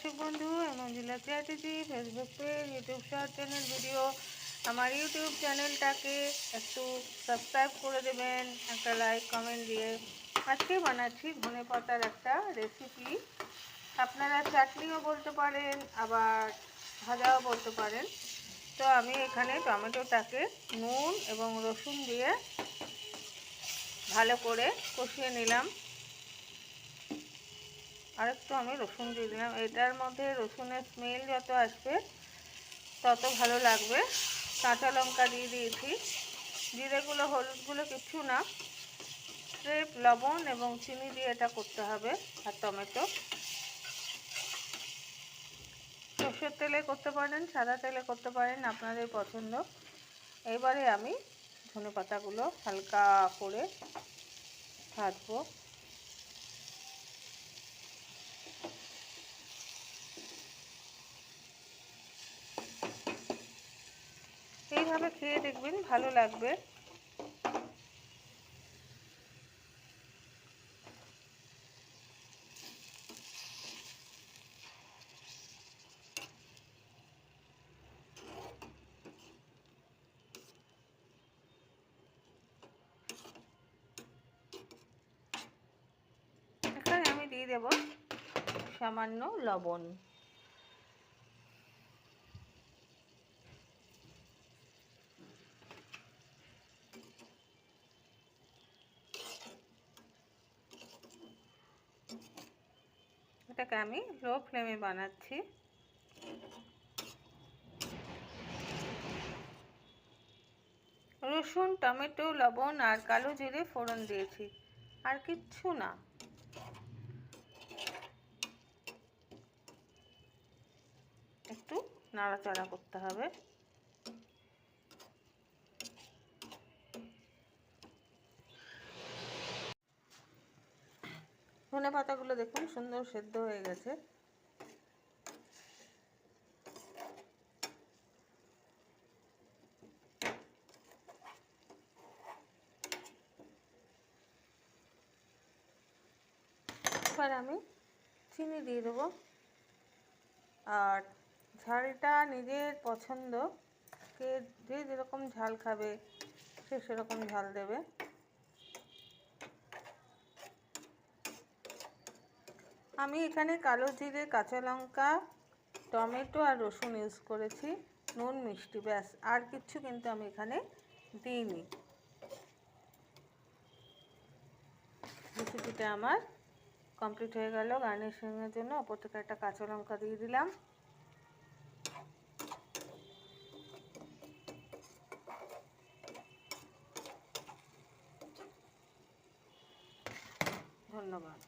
দর্শক বন্ধু, Manjula Chatterjee, Facebook page, YouTube short channel video. আমার ইউটিউব চ্যানেলটাকে একটু সাবস্ক্রাইব করে দেবেন, একটা লাইক কমেন্ট দিয়ে। আজকে বানাচ্ছি ধনেপাতার একটা রেসিপি। আপনারা চাটনিও বলতে পারেন, আবার ভাজাও বলতে পারেন। তো আমি এখানে টমেটোটাকে নুন এবং রসুন দিয়ে ভালো করে কষিয়ে নিলাম। আরেকটু আমি রসুন দিয়ে দিলাম। এটার মধ্যে রসুনের স্মেল যত আসবে তত ভালো লাগবে। কাঁচা লঙ্কা দিয়ে দিয়েছি। জিরেগুলো হলুদগুলো কিছু না, স্রেফ লবণ এবং চিনি দিয়ে এটা করতে হবে। আর টমেটো সরষের তেলে করতে পারেন, সাদা তেলে করতে পারেন, আপনাদের পছন্দ। এবারে আমি ধনেপাতাগুলো হালকা করে ভাজবো। এইভাবে খেয়ে দেখবেন, ভালো লাগবে। এখানে আমি দিয়ে দেব সামান্য লবণ। এটাকে আমি লো ফ্লেমে বানাচ্ছি। রসুন, টমেটো, লবণ আর কালো জিরে ফোড়ন দিয়েছি, আর কিচ্ছু না। একটু নাড়াচাড়া করতে হবে। ধনে পাতাগুলো দেখুন সুন্দর সেদ্ধ হয়ে গেছে। এবার আমি চিনি দিয়ে দেবো, আর ঝালটা নিজের পছন্দ, যে যেরকম ঝাল খাবে সে সেরকম ঝাল দেবে। আমি এখানে কালো জিরে, কাঁচা লঙ্কা, টমেটো আর রসুন ইউজ করেছি, নুন মিষ্টি, ব্যাস, আর কিচ্ছু কিন্তু আমি এখানে দিইনি। রেসিপিটা আমার কমপ্লিট হয়ে গেল। গার্নিশিংয়ের জন্য ওপর থেকে একটা কাঁচা লঙ্কা দিয়ে দিলাম। ধন্যবাদ।